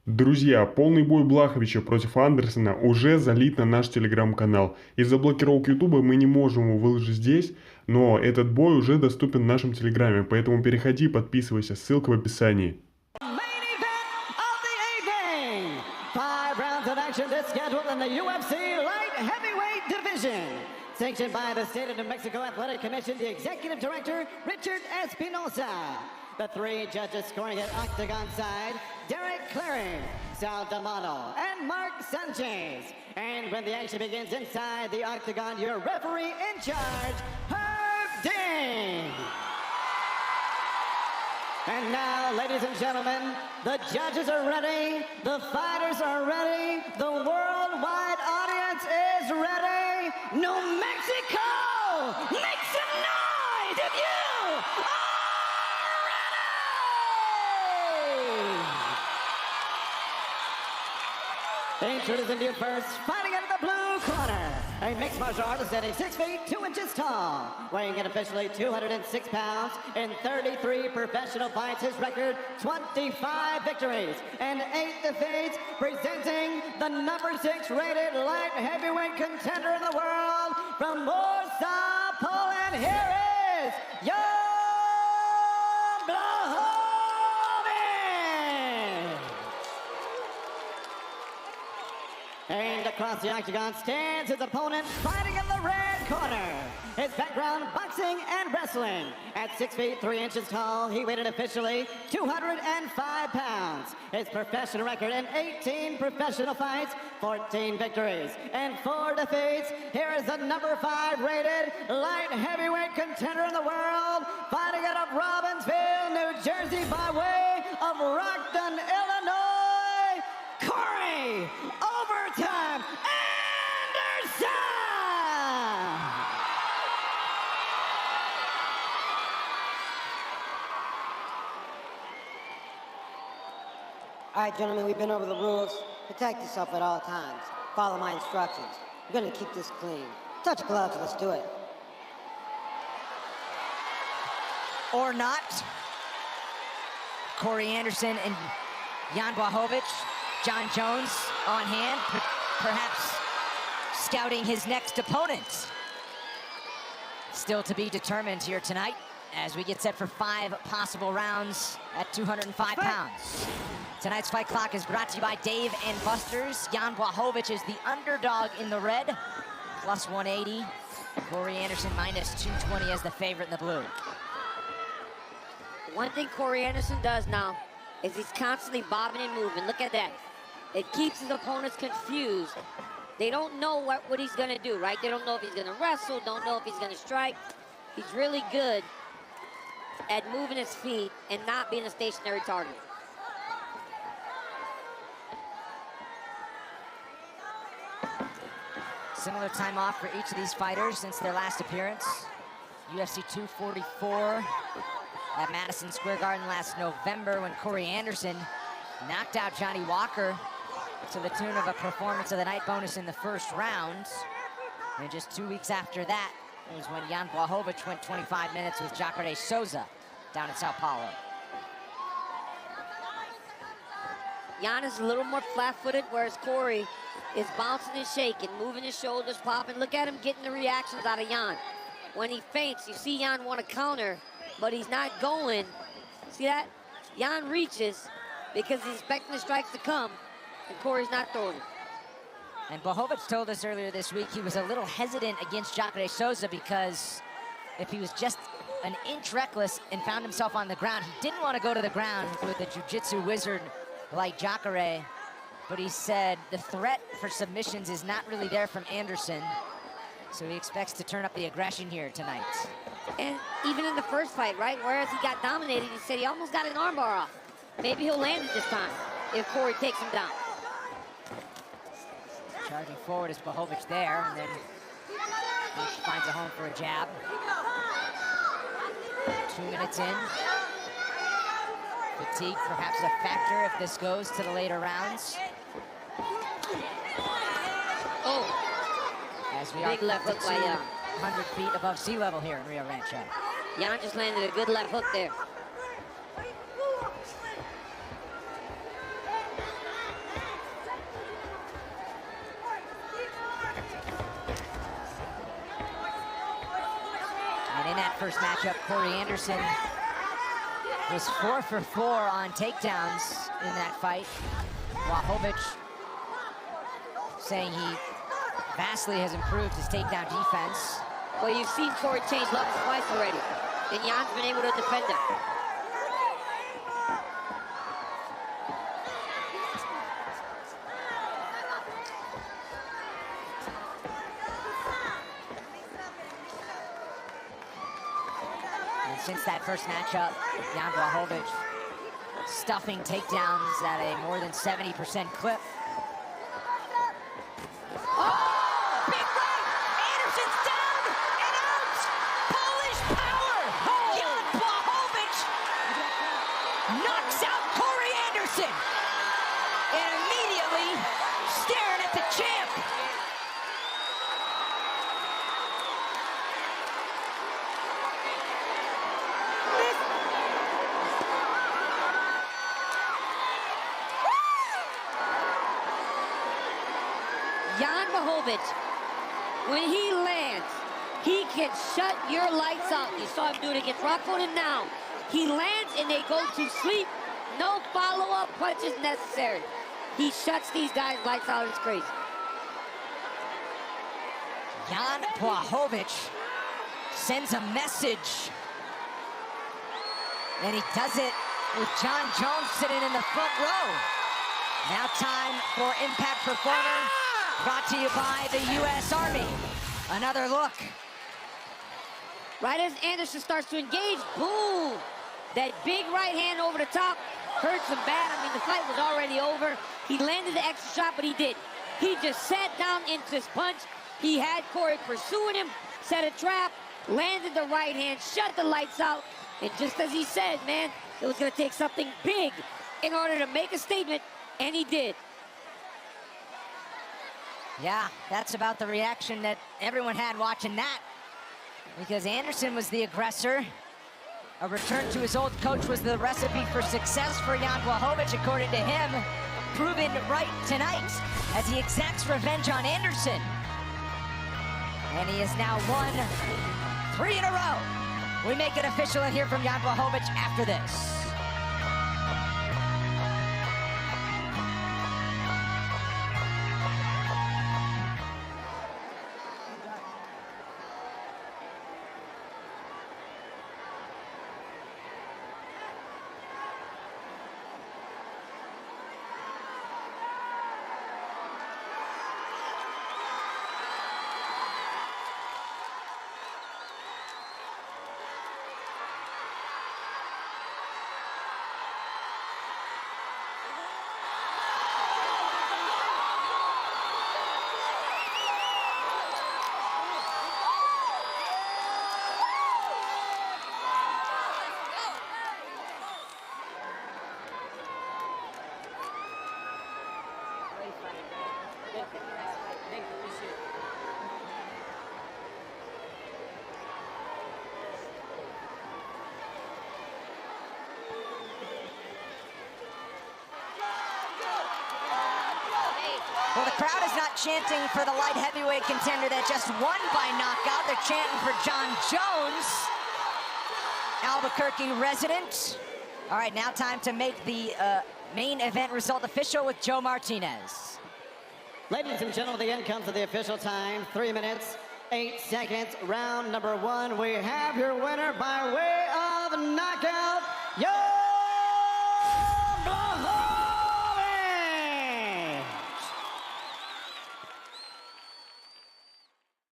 Друзья, полный бой Блаховича против Андерсона уже залит на наш телеграм-канал. Из-за блокировки ютуба мы не можем его выложить здесь, но этот бой уже доступен в нашем телеграме, поэтому переходи, подписывайся, ссылка в описании. Sanctioned by the State of New Mexico Athletic Commission, the Executive Director, Richard Espinosa. The three judges scoring at octagon side, Derek Clary, Sal D'Amato, and Mark Sanchez. And when the action begins inside the octagon, your referee in charge, Herb Dean. And now, ladies and gentlemen, the judges are ready, the fighters are ready, the worldwide audience is ready. New Mexico, make some noise if you are ready! Introducing you first, fighting out of the blue corner, a mixed martial artist standing 6 feet 2 inches tall, weighing in officially 206 pounds in 33 professional fights. His record, 25 victories and 8 defeats, presenting the number 6 rated light heavyweight contender in the world from Warsaw, Poland. Here is Blahowicz! And across the octagon stands his opponent, fighting in the red corner. His background, boxing and wrestling. At 6 feet 3 inches tall, he weighed officially 205 pounds. His professional record in 18 professional fights, 14 victories and 4 defeats. Here is the number 5 rated light heavyweight contender in the world, fighting out of Robbinsville, New Jersey, by way of Rockton, Illinois, Kori, overtime, Andерсон! All right, gentlemen, we've been over the rules. Protect yourself at all times. Follow my instructions. We're gonna keep this clean. Touch gloves, let's do it. Or not. Corey Anderson and Jan Blachowicz, John Jones on hand, perhaps scouting his next opponent. Still to be determined here tonight as we get set for 5 possible rounds at 205 pounds. Tonight's fight clock is brought to you by Dave & Buster's. Jan Blachowicz is the underdog in the red, plus 180. Corey Anderson minus 220 as the favorite in the blue. One thing Corey Anderson does now is he's constantly bobbing and moving. Look at that. It keeps his opponents confused. They don't know what he's gonna do, right? They don't know if he's gonna wrestle, don't know if he's gonna strike. He's really good at moving his feet and not being a stationary target. Similar time off for each of these fighters since their last appearance. UFC 244 at Madison Square Garden last November when Corey Anderson knocked out Johnny Walker to the tune of a performance of the night bonus in the first round. And just 2 weeks after that was when Jan Blachowicz went 25 minutes with Jacare Souza down in Sao Paulo. Jan is a little more flat-footed, whereas Corey is bouncing and shaking, moving his shoulders, popping. Look at him getting the reactions out of Jan. When he feints, you see Jan want to counter, but he's not going. See that? Jan reaches because he's expecting the strikes to come, and Corey's not throwing it. And Blachowicz told us earlier this week he was a little hesitant against Jacare Souza because if he was just an inch reckless and found himself on the ground, he didn't want to go to the ground with a jiu-jitsu wizard like Jacare. But he said the threat for submissions is not really there from Anderson, so he expects to turn up the aggression here tonight. And even in the first fight, right, whereas he got dominated, he said he almost got an armbar off. Maybe he'll land it this time if Corey takes him down. Charging forward is Blachowicz there, and then he finds a home for a jab. 2 minutes in. Fatigue perhaps a factor if this goes to the later rounds. Oh, As we are left hook by 100 feet above sea level here in Rio Rancho. Jan just landed a good left hook there. first matchup, Kori Anderson was 4 for 4 on takedowns in that fight. Blachowicz saying he vastly has improved his takedown defense. Well, you've seen Kori change levels twice already, and Jan's been able to defend him. And since that first matchup, Jan Blachowicz stuffing takedowns at a more than 70% clip. Knocks out Kori Anderson and immediately staring at the champ. Jan Blachowicz, when he lands, he can shut your lights out. You saw him do it against Rockford, and now he lands and they go to sleep. No follow-up punches necessary. He shuts these guys' lights out. It's crazy. Jan Blachowicz sends a message. And he does it with John Jones sitting in the front row. Now time for Impact Performer, brought to you by the U.S. Army. Another look. Right as Anderson starts to engage, boom! That big right hand over the top hurts him bad. I mean, the fight was already over. He landed the extra shot, but he did. He just sat down into his punch. He had Kori pursuing him, set a trap, landed the right hand, shut the lights out. And just as he said, man, it was going to take something big in order to make a statement, and he did. Yeah, that's about the reaction that everyone had watching that, because Anderson was the aggressor. A return to his old coach was the recipe for success for Jan Blachowicz, according to him, proven right tonight as he exacts revenge on Anderson. And he has now won 3 in a row. We make it official and hear from Jan Blachowicz after this. Well, the crowd is not chanting for the light heavyweight contender that just won by knockout. They're chanting for John Jones, Albuquerque resident. All right, now time to make the main event result official with Joe Martinez. Ladies and gentlemen, the end comes of the official time. 3 minutes, 8 seconds. Round number 1. We have your winner by way of knockout, Jan Blachowicz.